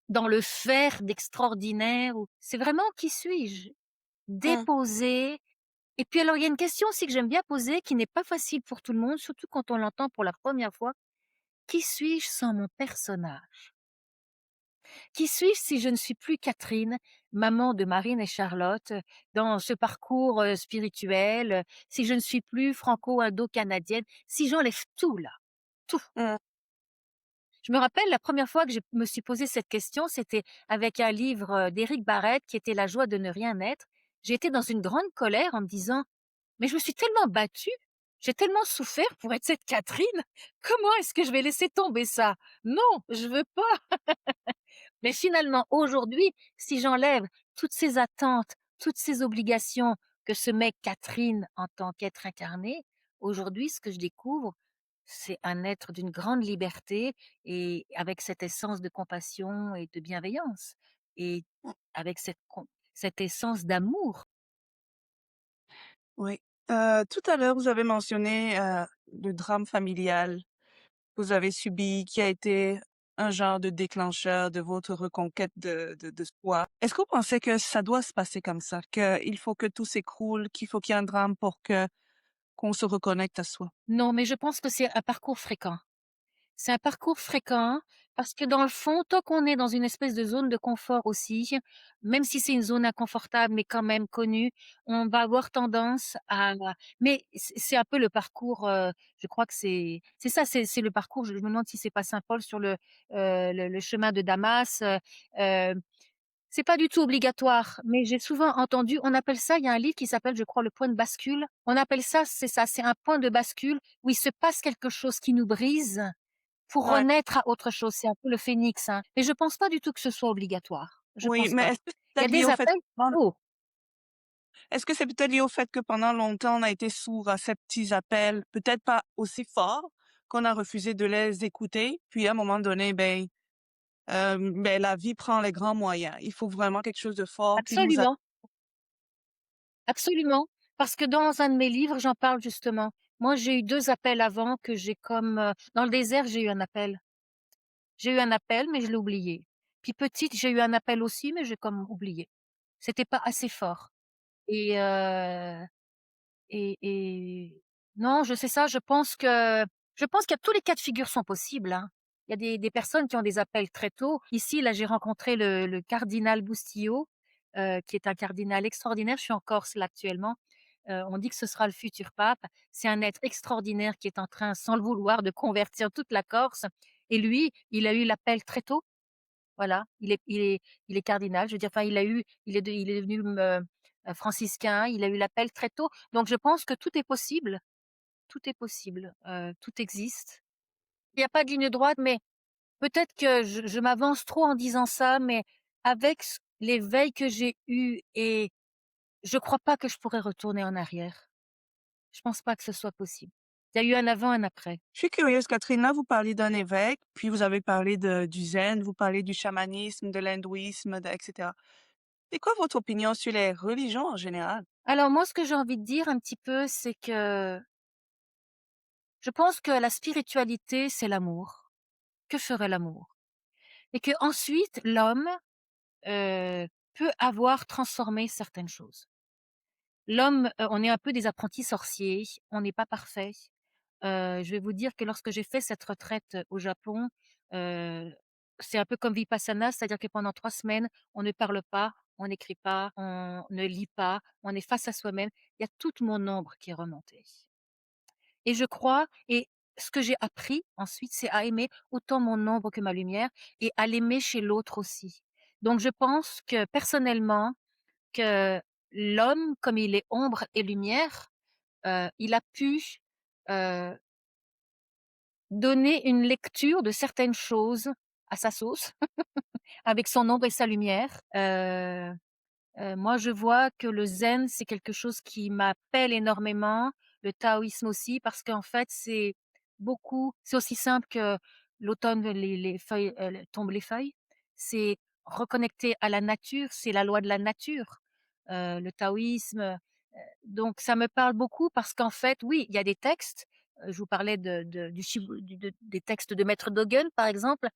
B: dans le faire d'extraordinaire ou c'est vraiment qui suis-je?
A: Mmh.
B: Déposer et puis alors, il y a une question aussi que j'aime bien poser, qui n'est pas facile pour tout le monde, surtout quand on l'entend pour la première fois. Qui suis-je sans mon personnage? Qui suis-je si je ne suis plus Catherine, maman de Marine et Charlotte, dans ce parcours, spirituel, si je ne suis plus franco-indo-canadienne, si j'enlève tout là, tout.
A: Mmh.
B: Je me rappelle la première fois que je me suis posé cette question, c'était avec un livre, d'Éric Barrett qui était La joie de ne rien être. J'étais dans une grande colère en me disant: «Mais je me suis tellement battue, j'ai tellement souffert pour être cette Catherine, comment est-ce que je vais laisser tomber ça? Non, je veux pas!» Mais finalement, aujourd'hui, si j'enlève toutes ces attentes, toutes ces obligations que se met Catherine en tant qu'être incarné, aujourd'hui, ce que je découvre, c'est un être d'une grande liberté et avec cette essence de compassion et de bienveillance et avec cette essence d'amour.
A: Oui. Tout à l'heure, vous avez mentionné, le drame familial que vous avez subi, qui a été un genre de déclencheur de votre reconquête de soi. Est-ce que vous pensez que ça doit se passer comme ça? Qu'il faut que tout s'écroule, qu'il faut qu'il y ait un drame pour que qu'on se reconnecte à soi?
B: Non, mais je pense que c'est un parcours fréquent. C'est un parcours fréquent parce que dans le fond, tant qu'on est dans une espèce de zone de confort aussi, même si c'est une zone inconfortable, mais quand même connue, on va avoir tendance à mais c'est un peu le parcours, je crois que c'est ça, c'est le parcours, je me demande si c'est pas saint Paul sur le chemin de Damas, c'est pas du tout obligatoire, mais j'ai souvent entendu on appelle ça il y a un livre qui s'appelle, je crois, Le point de bascule. On appelle ça, c'est ça, c'est un point de bascule où il se passe quelque chose qui nous brise pour
A: Ouais.
B: renaître à autre chose, c'est un peu le phénix, hein. Mais je pense pas du tout que ce soit obligatoire. Je
A: Oui,
B: pense
A: mais
B: pas.
A: est-ce que c'est
B: Il y a
A: peut-être lié
B: des
A: au fait que
B: appels
A: pendant
B: oh,
A: est-ce que c'est peut-être lié au fait que pendant longtemps, on a été sourd à ces petits appels, peut-être pas aussi forts, qu'on a refusé de les écouter, puis à un moment donné, la vie prend les grands moyens. Il faut vraiment quelque chose de fort qui nous a
B: absolument, absolument. Parce que dans un de mes livres, j'en parle justement. Moi, j'ai eu 2 appels avant que j'ai comme, dans le désert, j'ai eu un appel. J'ai eu un appel, mais je l'ai oublié. Puis petite, j'ai eu un appel aussi, mais j'ai comme oublié. C'était pas assez fort et et non, je sais ça, je pense qu'il y a tous les cas de figure sont possibles, hein. Il y a des personnes qui ont des appels très tôt. Ici, là, j'ai rencontré le cardinal Boustillot, qui est un cardinal extraordinaire. Je suis en Corse, là, actuellement. On dit que ce sera le futur pape. C'est un être extraordinaire qui est en train, sans le vouloir, de convertir toute la Corse et lui, il a eu l'appel très tôt. Voilà, il est cardinal, je veux dire, enfin, il est devenu, franciscain, il a eu l'appel très tôt. Donc je pense que tout est possible, tout existe. Il y a pas de ligne droite, mais peut-être que je m'avance trop en disant ça, mais avec l'éveil que j'ai eu et je crois pas que je pourrais retourner en arrière. Je pense pas que ce soit possible. Il y a eu un avant, un après.
A: Je suis curieuse, Catherine, là, vous parlez d'un évêque, puis vous avez parlé du zen, vous parlez du chamanisme, de l'hindouisme, et cetera. C'est quoi votre opinion sur les religions en général?
B: Alors moi, ce que j'ai envie de dire un petit peu, c'est que je pense que la spiritualité, c'est l'amour. Que ferait l'amour? Et que ensuite l'homme, peut avoir transformé certaines choses. L'homme, on est un peu des apprentis sorciers, on n'est pas parfait. Je vais vous dire que lorsque j'ai fait cette retraite, au Japon, heu, c'est un peu comme Vipassana, c'est-à-dire que pendant 3 semaines, on ne parle pas, on n'écrit pas, on ne lit pas, on est face à soi-même. Il y a toute mon ombre qui est remontée. Et je crois et ce que j'ai appris ensuite, c'est à aimer autant mon ombre que ma lumière et à l'aimer chez l'autre aussi. Donc je pense que personnellement, que l'homme, comme il est ombre et lumière, il a pu, heu, donner une lecture de certaines choses à sa sauce, avec son ombre et sa lumière. Moi, je vois que le zen, c'est quelque chose qui m'appelle énormément, le taoïsme aussi, parce qu'en fait, c'est aussi simple que l'automne, les feuilles, tombent les feuilles. C'est reconnecter à la nature, c'est la loi de la nature, le taoïsme, donc ça me parle beaucoup parce qu'en fait, oui, il y a des textes, je vous parlais de du Shibu du de des textes de Maître Dogen, par exemple,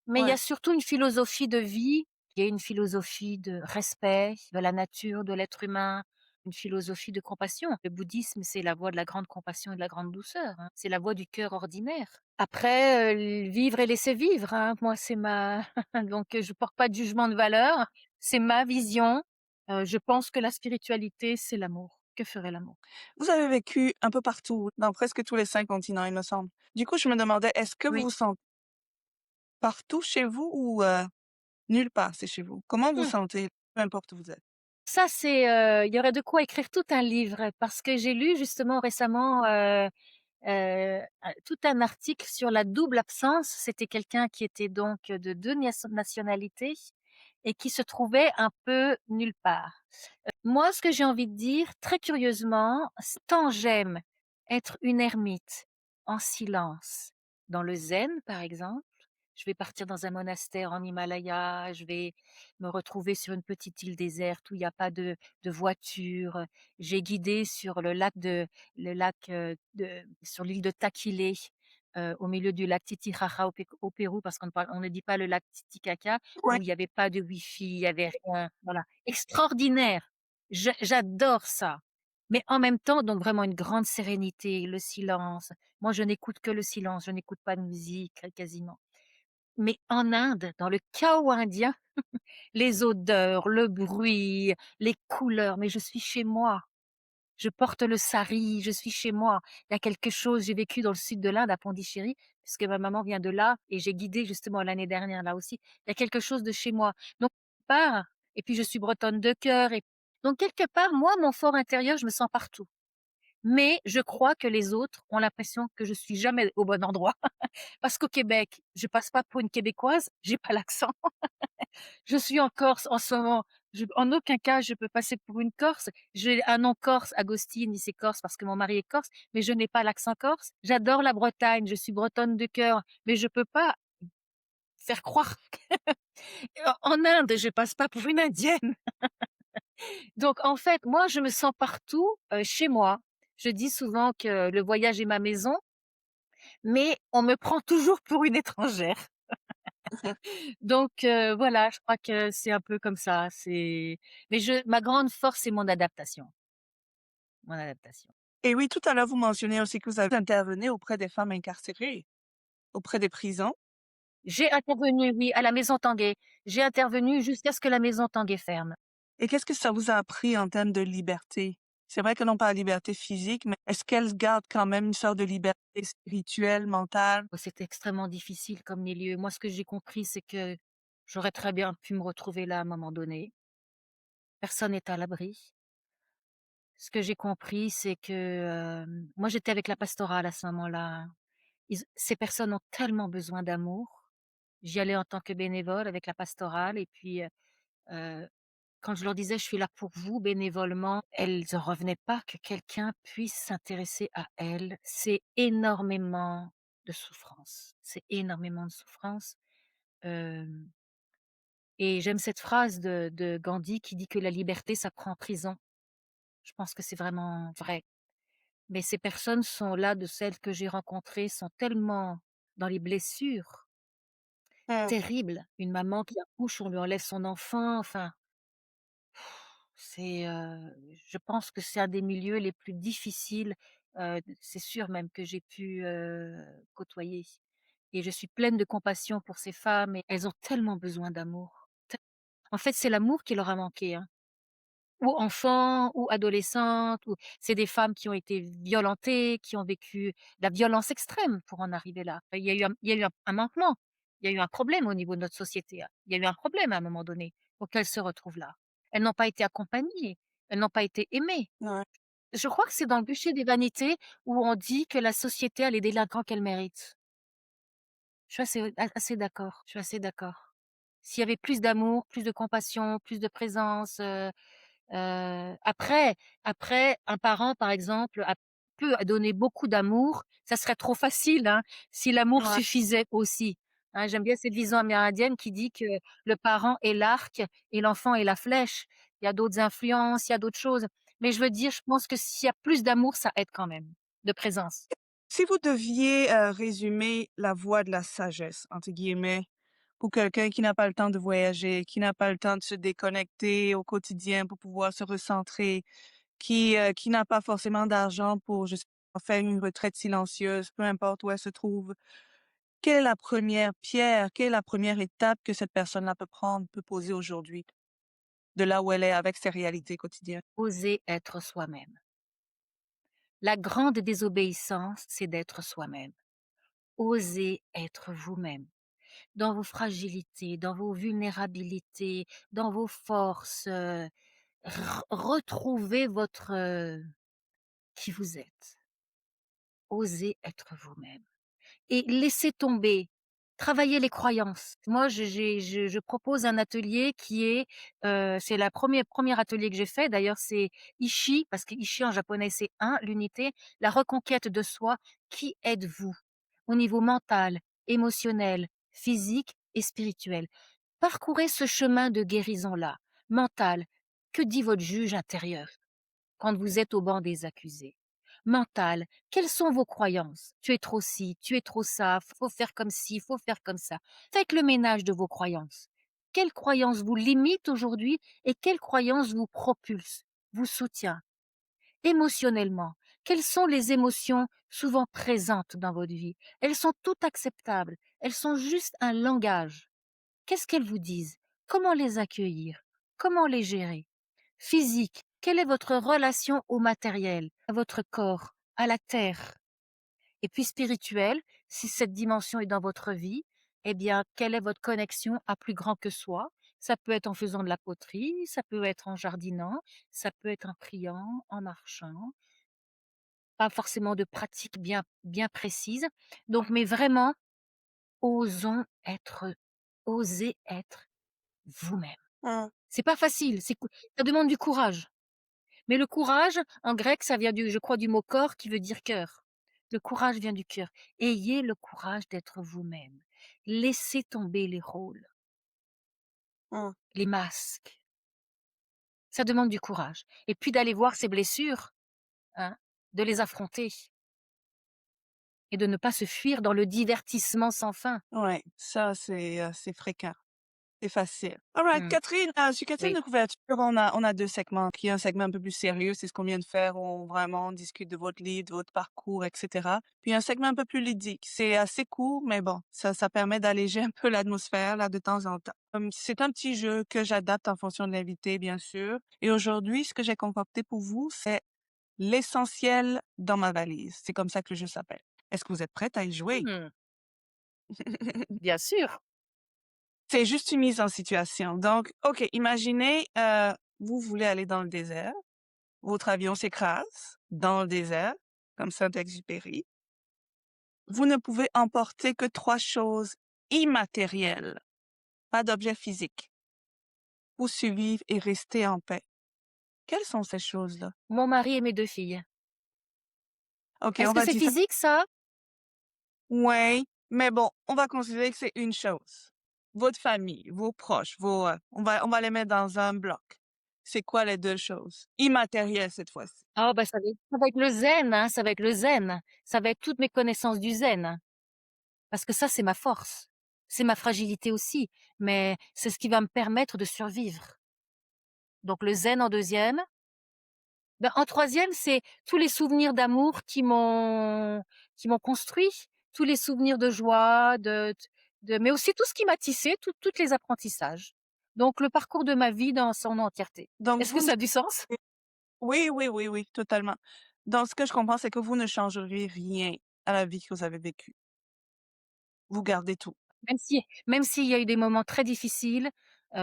B: mais il y
A: Ouais.
B: a surtout une philosophie de vie, il y a une philosophie de respect de la nature, de l'être humain, une philosophie de compassion. Le bouddhisme, c'est la voie de la grande compassion et de la grande douceur, hein. C'est la voie du cœur ordinaire. Après, vivre et laisser vivre, hein. Moi, c'est ma donc je porte pas de jugement de valeur. C'est ma vision. Je pense que la spiritualité, c'est l'amour. Que ferait l'amour?
A: Vous avez vécu un peu partout, dans presque tous les 5 continents, il me semble. Du coup, je me demandais, est-ce que vous
B: Oui.
A: vous sentez partout chez vous ou nulle part, c'est chez vous? Comment vous
B: Mmh.
A: sentez, peu importe où vous êtes?
B: Ça, c'est, il y aurait de quoi écrire tout un livre parce que j'ai lu justement récemment, tout un article sur la double absence. C'était quelqu'un qui était donc de 2 nationalités et qui se trouvait un peu nulle part. Moi, ce que j'ai envie de dire, très curieusement, tant j'aime être une ermite, en silence, dans le zen, par exemple. Je vais partir dans un monastère en Himalaya, je vais me retrouver sur une petite île déserte où il y a pas de voiture. J'ai guidé sur le lac, sur l'île de Taquilé, au milieu du lac Titicaca au Pérou, parce on ne dit pas le lac Titicaca,
A: Ouais.
B: où il y avait pas de wifi, il y avait rien, voilà. Extraordinaire! J'adore ça. Mais en même temps, donc vraiment une grande sérénité, le silence. Moi, je n'écoute que le silence, je n'écoute pas de musique, quasiment. Mais en Inde, dans le chaos indien, les odeurs, le bruit, les couleurs, mais je suis chez moi. Je porte le sari, je suis chez moi. Il y a quelque chose, j'ai vécu dans le sud de l'Inde, à Pondichéry, puisque ma maman vient de là et j'ai guidé justement l'année dernière là aussi. Il y a quelque chose de chez moi. Donc, quelque part, et puis je suis bretonne de cœur et donc quelque part, moi, mon fort intérieur, je me sens partout. Mais je crois que les autres ont l'impression que je suis jamais au bon endroit. Parce qu'au Québec, je passe pas pour une Québécoise, j'ai pas l'accent. Je suis en Corse en ce moment. En aucun cas, je peux passer pour une Corse. J'ai un nom corse, Agostine, c'est corse parce que mon mari est corse, mais je n'ai pas l'accent corse. J'adore la Bretagne, je suis bretonne de cœur, mais je peux pas faire croire en Inde, je passe pas pour une indienne. Donc en fait, moi, je me sens partout, chez moi. Je dis souvent que le voyage est ma maison, mais on me prend toujours pour une étrangère. Donc voilà, je crois que c'est un peu comme ça, mais ma grande force, c'est mon adaptation, mon adaptation.
A: Et oui, tout à l'heure, vous mentionnez aussi que vous avez intervenu auprès des femmes incarcérées, auprès des prisons.
B: J'ai intervenu, oui, à la maison Tanguay. J'ai intervenu jusqu'à ce que la maison Tanguay ferme.
A: Et qu'est-ce que ça vous a appris en termes de liberté? C'est vrai que non pas la liberté physique, mais est-ce qu'elle garde quand même une sorte de liberté spirituelle, mentale?
B: Oh, c'est extrêmement difficile comme milieu. Moi, ce que j'ai compris, c'est que j'aurais très bien pu me retrouver là à un moment donné. Personne n'est à l'abri. Ce que j'ai compris, c'est que, moi, j'étais avec la pastorale à ce moment-là. Ces personnes ont tellement besoin d'amour. J'y allais en tant que bénévole avec la pastorale et puis, heu, quand je leur disais: «Je suis là pour vous bénévolement», elles en revenaient pas que quelqu'un puisse s'intéresser à elles. C'est énormément de souffrance. C'est énormément de souffrance, hem et j'aime cette phrase de Gandhi qui dit que la liberté s'apprend en prison. Je pense que c'est vraiment vrai. Mais ces personnes sont là, de celles que j'ai rencontrées, sont tellement dans les blessures
A: Mmh.
B: terribles. Une maman qui accouche, on lui enlève son enfant, enfin, c'est, je pense que c'est un des milieux les plus difficiles, c'est sûr même que j'ai pu, côtoyer et je suis pleine de compassion pour ces femmes et elles ont tellement besoin d'amour. En fait, c'est l'amour qui leur a manqué, hein. Ou enfants, ou adolescentes, ou c'est des femmes qui ont été violentées, qui ont vécu la violence extrême pour en arriver là. Il y a eu un manquement, il y a eu un problème au niveau de notre société, hein. Il y a eu un problème à un moment donné pour qu'elles se retrouvent là. Elles n'ont pas été accompagnées, elles n'ont pas été aimées.
A: Ouais.
B: Je crois que c'est dans le bûcher des vanités où on dit que la société a les délinquants qu'elle mérite. Je suis assez d'accord, je suis assez d'accord. S'il y avait plus d'amour, plus de compassion, plus de présence, après un parent, par exemple, peut donner beaucoup d'amour, ça serait trop facile, hein, si l'amour
A: Ouais.
B: suffisait aussi, hein. J'aime bien cette vision amérindienne qui dit que le parent est l'arc et l'enfant est la flèche. Il y a d'autres influences, il y a d'autres choses, mais je veux dire, je pense que s'il y a plus d'amour, ça aide quand même, de présence.
A: Si vous deviez, résumer «la voie de la sagesse» entre guillemets, pour quelqu'un qui n'a pas le temps de voyager, qui n'a pas le temps de se déconnecter au quotidien pour pouvoir se recentrer, qui n'a pas forcément d'argent pour, je sais pas, faire une retraite silencieuse, peu importe où elle se trouve. Quelle est la première pierre, quelle est la première étape que cette personne-là peut prendre, peut poser aujourd'hui, de là où elle est avec ses réalités quotidiennes?
B: Oser être soi-même. La grande désobéissance, c'est d'être soi-même. Osez être vous-même, dans vos fragilités, dans vos vulnérabilités, dans vos forces, retrouvez votre, qui vous êtes. Osez être vous-même. Et laissez tomber, travailler les croyances. Moi, je propose un atelier qui est, c'est la premier atelier que j'ai fait, d'ailleurs c'est Ishi, parce que Ishi en japonais c'est un, l'unité, la reconquête de soi. Qui êtes-vous? Au niveau mental, émotionnel, physique et spirituel. Parcourez ce chemin de guérison-là, mental. Que dit votre juge intérieur quand vous êtes au banc des accusés? Mental, quelles sont vos croyances? Tu es trop ci, tu es trop ça, faut faire comme ci, faut faire comme ça. Faites le ménage de vos croyances. Quelles croyances vous limitent aujourd'hui et quelles croyances vous propulsent, vous soutiennent? Émotionnellement, quelles sont les émotions souvent présentes dans votre vie? Elles sont toutes acceptables, elles sont juste un langage. Qu'est-ce qu'elles vous disent? Comment les accueillir? Comment les gérer? Physique, quelle est votre relation au matériel, à votre corps, à la terre? Et puis spirituel, si cette dimension est dans votre vie, eh bien, quelle est votre connexion à plus grand que soi? Ça peut être en faisant de la poterie, ça peut être en jardinant, ça peut être en priant, en marchant, pas forcément de pratique bien précise. Donc, mais vraiment, osons être, osez être vous-même.
A: Mmh.
B: C'est pas facile, ça demande du courage. Mais le courage, en grec, ça vient je crois, du mot corps qui veut dire cœur. Le courage vient du cœur. Ayez le courage d'être vous-même. Laissez tomber les rôles,
A: Mmh.
B: les masques. Ça demande du courage. Et puis d'aller voir ses blessures, hein, de les affronter et de ne pas se fuir dans le divertissement sans fin.
A: Ouais, ça c'est fréquent. C'est facile. Alright,
B: Mmh,
A: Catherine, sur Catherine
B: oui.
A: de couverture, on a 2 segments. Qui est un segment un peu plus sérieux, c'est ce qu'on vient de faire, où on vraiment discute de votre livre, de votre parcours, et cetera. Puis un segment un peu plus ludique. C'est assez court, mais bon, ça permet d'alléger un peu l'atmosphère, là, de temps en temps. C'est un petit jeu que j'adapte en fonction de l'invité, bien sûr. Et aujourd'hui, ce que j'ai concocté pour vous, c'est l'essentiel dans ma valise. C'est comme ça que le jeu s'appelle. Est-ce que vous êtes prête à y jouer?
B: Mmh, bien sûr.
A: C'est juste une mise en situation. Donc, OK, imaginez, vous voulez aller dans le désert, votre avion s'écrase dans le désert, comme Saint-Exupéry. Vous ne pouvez emporter que 3 choses immatérielles, pas d'objets physiques, pour survivre et rester en paix. Quelles sont ces choses-là?
B: Mon mari et mes 2 filles.
A: OK,
B: Est-ce
A: on
B: que
A: va
B: c'est
A: dire ça.
B: physique ça?
A: Ouais, mais bon, on va considérer que c'est une chose. Votre famille, vos proches, on va les mettre dans un bloc. C'est quoi les 2 choses? Immatérielles cette fois-ci.
B: Ah bah, ça va être le zen, hein, ça va être le zen. Ça va être toutes mes connaissances du zen. Parce que ça, c'est ma force. C'est ma fragilité aussi, mais c'est ce qui va me permettre de survivre. Donc le zen en deuxième. Ben, en troisième, c'est tous les souvenirs d'amour qui m'ont construit, tous les souvenirs de joie, mais aussi tout ce qui m'a tissé, toutes les apprentissages. Donc le parcours de ma vie dans son entièreté.
A: Donc
B: Est-ce que
A: vous ne
B: ça a du sens?
A: Oui, oui, oui, oui, totalement. Donc ce que je comprends, c'est que vous ne changerez rien à la vie que vous avez vécue. Vous gardez tout.
B: Même s'il y a eu des moments très difficiles,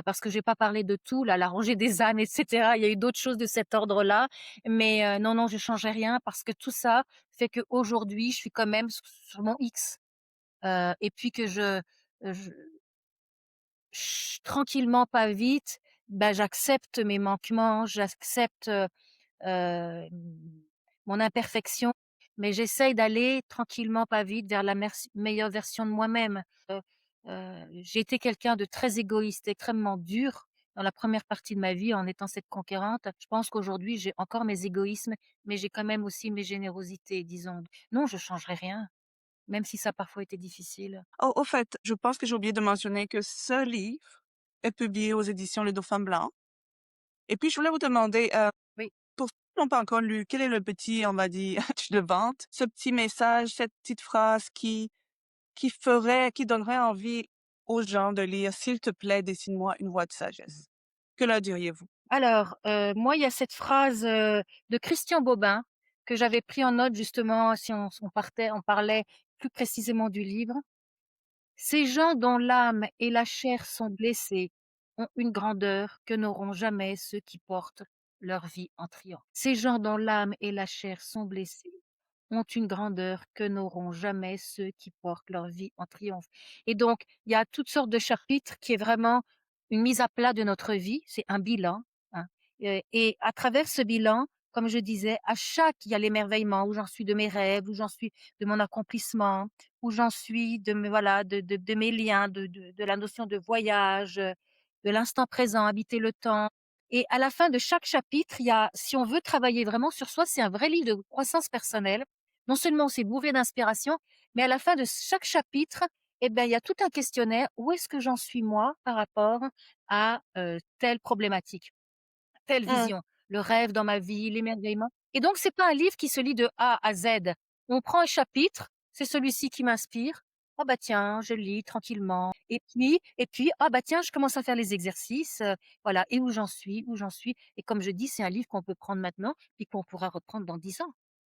B: parce que j'ai pas parlé de tout, là, la rangée des ânes et cetera, il y a eu d'autres choses de cet ordre-là, mais non, non, je changerai rien parce que tout ça fait qu'aujourd'hui, je suis quand même sur mon X, et puis que je tranquillement, pas vite, bah, j'accepte mes manquements, j'accepte, hem, mon imperfection, mais j'essaye d'aller tranquillement, pas vite, vers la meilleure version de moi-même. J'ai été quelqu'un de très égoïste, extrêmement dur dans la première partie de ma vie en étant cette conquérante. Je pense qu'aujourd'hui, j'ai encore mes égoïsmes, mais j'ai quand même aussi mes générosités, disons. Non, je changerai rien, même si ça a parfois été difficile.
A: Oh, au fait, je pense que j'ai oublié de mentionner que ce livre est publié aux éditions Le Dauphin Blanc. Et puis je voulais vous demander,
B: Oui.
A: pour n'ont pas encore lu, quel est le petit, on va dire, de vente, ce petit message, cette petite phrase qui donnerait envie aux gens de lire: «S'il te plaît, dessine-moi une voix de sagesse». Que leur diriez-vous?
B: Alors, moi, il y a cette phrase, de Christian Bobin que j'avais pris en note justement si on parlait plus précisément du livre. «Ces gens dont l'âme et la chair sont blessées ont une grandeur que n'auront jamais ceux qui portent leur vie en triomphe. Ces gens dont l'âme et la chair sont blessées ont une grandeur que n'auront jamais ceux qui portent leur vie en triomphe.» Et donc, il y a toutes sortes de chapitres qui est vraiment une mise à plat de notre vie, c'est un bilan, hein, et à travers ce bilan, comme je disais, à chaque il y a l'émerveillement, où j'en suis de mes rêves, où j'en suis de mon accomplissement, où j'en suis de mes voilà, de mes liens, de la notion de voyage, de l'instant présent, habiter le temps. Et à la fin de chaque chapitre, il y a si on veut travailler vraiment sur soi, c'est un vrai livre de croissance personnelle. Non seulement on s'est bourré d'inspiration, mais à la fin de chaque chapitre, eh ben, il y a tout un questionnaire. Où est-ce que j'en suis moi par rapport à, telle problématique? Telle
A: Mmh,
B: vision, le rêve dans ma vie, l'émerveillement. Et donc c'est pas un livre qui se lit de A à Z. On prend un chapitre, c'est celui-ci qui m'inspire. Ah bah tiens, je le lis tranquillement et puis, ah bah tiens, je commence à faire les exercices, voilà et où j'en suis et comme je dis, c'est un livre qu'on peut prendre maintenant puis qu'on pourra reprendre dans 10 ans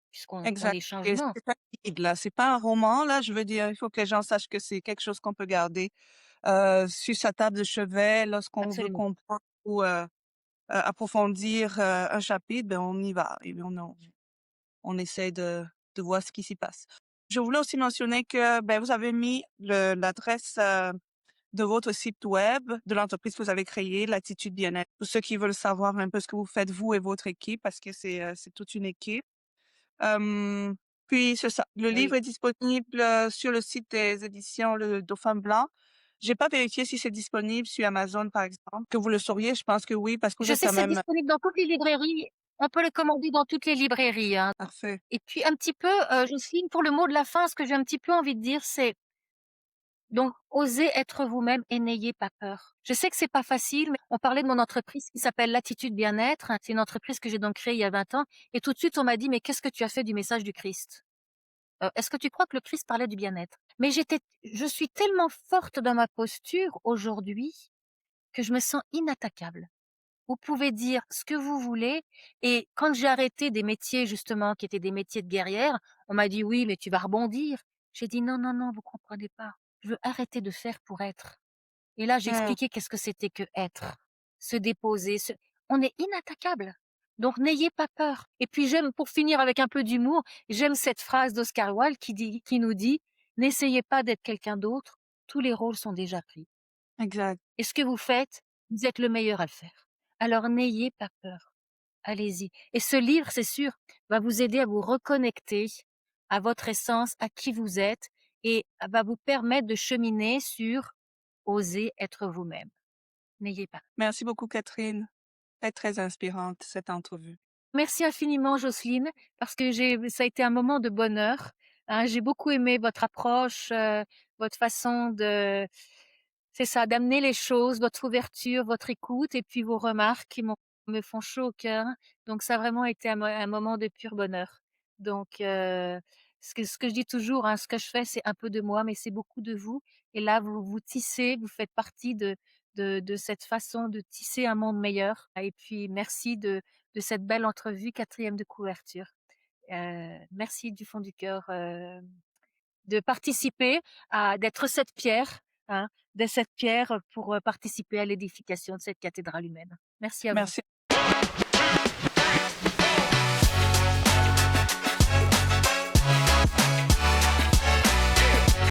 B: puisqu'on
A: exact
B: les
A: et
B: changements.
A: c'est un guide là, c'est pas un roman là, je veux dire, il faut que les gens sachent que c'est quelque chose qu'on peut garder, sur sa table de chevet lorsqu'on veut
B: Absolument.
A: comprendre ou, approfondir, un chapitre, ben, on y va et puis on essaie de voir ce qui s'y passe. Je voulais aussi mentionner que, ben, vous avez mis l'adresse, de votre site web, de l'entreprise que vous avez créée, L'attitude Bien-être. Pour ceux qui veulent savoir un peu ce que vous faites vous et votre équipe, parce que c'est toute une équipe. Hem, Puis c'est ça, le livre
B: Oui.
A: est disponible, sur le site des éditions Le Dauphin Blanc. J'ai pas vérifié si c'est disponible sur Amazon, par exemple. Que vous le sauriez, je pense que oui, parce que vous
B: Je
A: êtes
B: sais
A: quand
B: c'est
A: même
B: disponible dans toutes les librairies. On peut le commander dans toutes les librairies, hein.
A: parfait.
B: Et puis un petit peu, Jocelyne, pour le mot de la fin, ce que j'ai un petit peu envie de dire, c'est donc osez être vous-même et n'ayez pas peur. Je sais que c'est pas facile, mais on parlait de mon entreprise qui s'appelle L'attitude bien-être. C'est une entreprise que j'ai donc créée il y a 20 ans et tout de suite on m'a dit: «Mais qu'est-ce que tu as fait du message du Christ? Est-ce que tu crois que le Christ parlait du bien-être?» Mais je suis tellement forte dans ma posture aujourd'hui que je me sens inattaquable. Vous pouvez dire ce que vous voulez et quand j'ai arrêté des métiers justement qui étaient des métiers de guerrière, on m'a dit: «Oui, mais tu vas rebondir». J'ai dit: «Non, non, non, vous comprenez pas. Je veux arrêter de faire pour être.» Et là, j'ai
A: Mmh,
B: expliqué qu'est-ce que c'était que être, se déposer, se on est inattaquable. Donc n'ayez pas peur. Et puis j'aime pour finir avec un peu d'humour, j'aime cette phrase d'Oscar Wilde qui nous dit: «N'essayez pas d'être quelqu'un d'autre, tous les rôles sont déjà pris.
A: exact.
B: Et ce que vous faites, vous êtes le meilleur à le faire. Alors n'ayez pas peur, allez-y.» Et ce livre, c'est sûr, va vous aider à vous reconnecter à votre essence, à qui vous êtes et va vous permettre de cheminer sur oser être vous-même. N'ayez pas.
A: Merci beaucoup Catherine. Très, très inspirante cette entrevue.
B: Merci infiniment Jocelyne, parce que ça a été un moment de bonheur, hein. J'ai beaucoup aimé votre approche, votre façon de c'est ça, d'amener les choses, votre ouverture, votre écoute et puis vos remarques qui me font chaud au cœur. Donc ça a vraiment été un moment de pur bonheur. Donc ce que je dis toujours, hein, ce que je fais, c'est un peu de moi, mais c'est beaucoup de vous et là vous tissez, vous faites partie de cette façon de tisser un monde meilleur et puis merci de cette belle entrevue, quatrième de couverture. Merci du fond du cœur, de participer d'être cette pierre, hein, de cette pierre pour, participer à l'édification de cette cathédrale humaine. Merci à vous.
A: Merci.